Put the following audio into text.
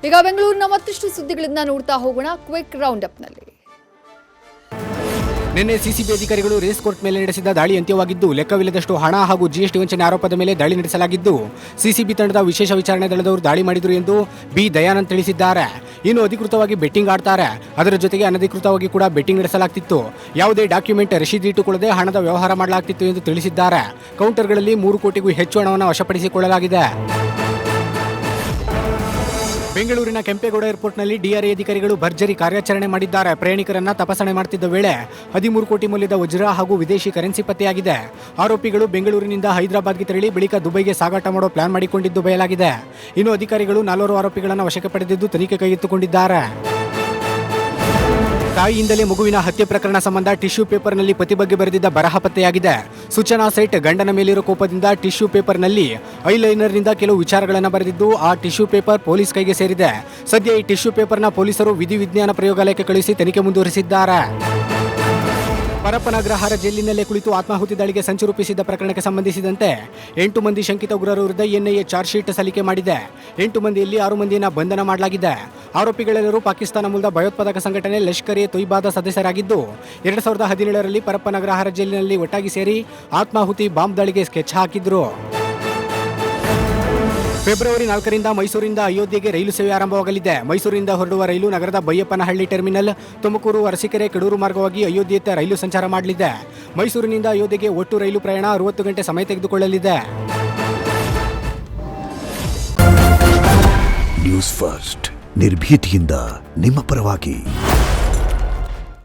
ಈಗ ಬೆಂಗಳೂರಿನ ಮತ್ತಷ್ಟು ಸುದ್ದಿಗಳಿಂದ ನೋಡ್ತಾ ಹೋಗೋಣ ಕ್ವಿಕ್ ರೌಂಡ್ ಅಪ್ನಲ್ಲಿ. ನಿನ್ನೆ ಸಿಸಿಬಿ ಅಧಿಕಾರಿಗಳು ರೇಸ್ ಕೋರ್ಟ್ ಮೇಲೆ ನಡೆಸಿದ ದಾಳಿ ಅಂತ್ಯವಾಗಿದ್ದು, ಲೆಕ್ಕವಿಲ್ಲದಷ್ಟು ಹಣ ಹಾಗೂ ಜಿಎಸ್ಟಿ ವಂಚನೆ ಆರೋಪದ ಮೇಲೆ ದಾಳಿ ನಡೆಸಲಾಗಿದ್ದು, ಸಿಸಿಬಿ ತಂಡದ ವಿಶೇಷ ವಿಚಾರಣೆ ದಳದವರು ದಾಳಿ ಮಾಡಿದರು ಎಂದು ಬಿ ದಯಾನಂದ್ ತಿಳಿಸಿದ್ದಾರೆ. ಇನ್ನು ಅಧಿಕೃತವಾಗಿ ಬೆಟ್ಟಿಂಗ್ ಆಡ್ತಾರೆ, ಅದರ ಜೊತೆಗೆ ಅನಧಿಕೃತವಾಗಿ ಕೂಡ ಬೆಟ್ಟಿಂಗ್ ನಡೆಸಲಾಗ್ತಿತ್ತು. ಯಾವುದೇ ಡಾಕ್ಯುಮೆಂಟ್ ರಶೀದಿ ಇಟ್ಟುಕೊಳ್ಳದೆ ಹಣದ ವ್ಯವಹಾರ ಮಾಡಲಾಗ್ತಿತ್ತು ಎಂದು ತಿಳಿಸಿದ್ದಾರೆ. ಕೌಂಟರ್ಗಳಲ್ಲಿ 3 ಕೋಟಿಗೂ ಹೆಚ್ಚು ಹಣವನ್ನು ವಶಪಡಿಸಿಕೊಳ್ಳಲಾಗಿದೆ. ಬೆಂಗಳೂರಿನ ಕೆಂಪೇಗೌಡ ಏರ್ಪೋರ್ಟ್ನಲ್ಲಿ ಡಿಆರ್ಐ ಅಧಿಕಾರಿಗಳು ಭರ್ಜರಿ ಕಾರ್ಯಾಚರಣೆ ಮಾಡಿದ್ದಾರೆ. ಪ್ರಯಾಣಿಕರನ್ನ ತಪಾಸಣೆ ಮಾಡುತ್ತಿದ್ದ ವೇಳೆ 13 ಕೋಟಿ ಮೌಲ್ಯದ ವಜ್ರ ಹಾಗೂ ವಿದೇಶಿ ಕರೆನ್ಸಿ ಪತ್ತೆಯಾಗಿದೆ. ಆರೋಪಿಗಳು ಬೆಂಗಳೂರಿನಿಂದ ಹೈದರಾಬಾದ್ಗೆ ತೆರಳಿ ಬಳಿಕ ದುಬೈಗೆ ಸಾಗಾಟ ಮಾಡೋ ಪ್ಲಾನ್ ಮಾಡಿಕೊಂಡಿದ್ದು ಬಯಲಾಗಿದೆ. ಇನ್ನು ಅಧಿಕಾರಿಗಳು 4 ಆರೋಪಿಗಳನ್ನು ವಶಕ್ಕೆ ಪಡೆದಿದ್ದು ತನಿಖೆ ಕೈಗೆತ್ತಿಕೊಂಡಿದ್ದಾರೆ. ತಾಯಿಯಿಂದಲೇ ಮಗುವಿನ ಹತ್ಯೆ ಪ್ರಕರಣ ಸಂಬಂಧ ಟಿಶ್ಯೂ ಪೇಪರ್ನಲ್ಲಿ ಪತಿ ಬಗ್ಗೆ ಬರೆದಿದ್ದ ಬರಹ ಪತ್ತೆಯಾಗಿದೆ. ಸೂಚನಾ ಸೈಟ್ ಗಂಡನ ಮೇಲಿರೋ ಕೋಪದಿಂದ ಟಿಶ್ಯೂ ಪೇಪರ್ನಲ್ಲಿ ಐಲೈನರ್ನಿಂದ ಕೆಲವು ವಿಚಾರಗಳನ್ನು ಬರೆದಿದ್ದು, ಆ ಟಿಶ್ಯೂ ಪೇಪರ್ ಪೊಲೀಸ್ ಕೈಗೆ ಸೇರಿದೆ. ಸದ್ಯ ಈ ಟಿಶ್ಯೂ ಪೇಪರ್ನ ಪೊಲೀಸರು ವಿಧಿವಿಜ್ಞಾನ ಪ್ರಯೋಗಾಲಯಕ್ಕೆ ಕಳುಹಿಸಿ ತನಿಖೆ ಮುಂದುವರಿಸಿದ್ದಾರೆ. ಪರಪ್ಪನ ಅಗ್ರಹಾರ ಜೈಲಿನಲ್ಲೇ ಕುಳಿತು ಆತ್ಮಾಹುತಿ ದಾಳಿಗೆ ಸಂಚು ರೂಪಿಸಿದ್ದ ಪ್ರಕರಣಕ್ಕೆ ಸಂಬಂಧಿಸಿದಂತೆ 8 ಮಂದಿ ಶಂಕಿತ ಉಗ್ರರ ವಿರುದ್ಧ ಎನ್ಐಎ ಚಾರ್ಜ್ ಶೀಟ್ ಸಲ್ಲಿಕೆ ಮಾಡಿದೆ. 8 ಮಂದಿಯಲ್ಲಿ 6 ಮಂದಿಯನ್ನು ಬಂಧನ ಮಾಡಲಾಗಿದೆ. ಆರೋಪಿಗಳೆಲ್ಲರೂ ಪಾಕಿಸ್ತಾನ ಮೂಲದ ಭಯೋತ್ಪಾದಕ ಸಂಘಟನೆ ಲಷ್ಕರ್ ಎ ತೊಯ್ಬಾದ ಸದಸ್ಯರಾಗಿದ್ದು, 2017ರಲ್ಲಿ ಪರಪ್ಪನ ಅಗ್ರಹಾರ ಜೈಲಿನಲ್ಲಿ ಒಟ್ಟಾಗಿ ಸೇರಿ ಆತ್ಮಾಹುತಿ ಬಾಂಬ್ ದಾಳಿಗೆ ಸ್ಕೆಚ್ ಹಾಕಿದ್ರು. ಫೆಬ್ರವರಿ 4ರಿಂದ ಮೈಸೂರಿಂದ ಅಯೋಧ್ಯೆಗೆ ರೈಲು ಸೇವೆ ಆರಂಭವಾಗಲಿದೆ. ಮೈಸೂರಿನಿಂದ ಹೊರಡುವ ರೈಲು ನಗರದ ಬೈಯಪ್ಪನಹಳ್ಳಿ ಟರ್ಮಿನಲ್, ತುಮಕೂರು, ಅರಸೀಕೆರೆ, ಕಡೂರು ಮಾರ್ಗವಾಗಿ ಅಯೋಧ್ಯೆಯತ್ತ ರೈಲು ಸಂಚಾರ ಮಾಡಲಿದೆ. ಮೈಸೂರಿನಿಂದ ಅಯೋಧ್ಯೆಗೆ ಒಟ್ಟು ರೈಲು ಪ್ರಯಾಣ 60 ಗಂಟೆ ಸಮಯ ತೆಗೆದುಕೊಳ್ಳಲಿದೆ. ನ್ಯೂಸ್ ಫಸ್ಟ್ ನಿರ್ಭೀತಿಯಿಂದ ನಿಮ್ಮ ಪರವಾಗಿ.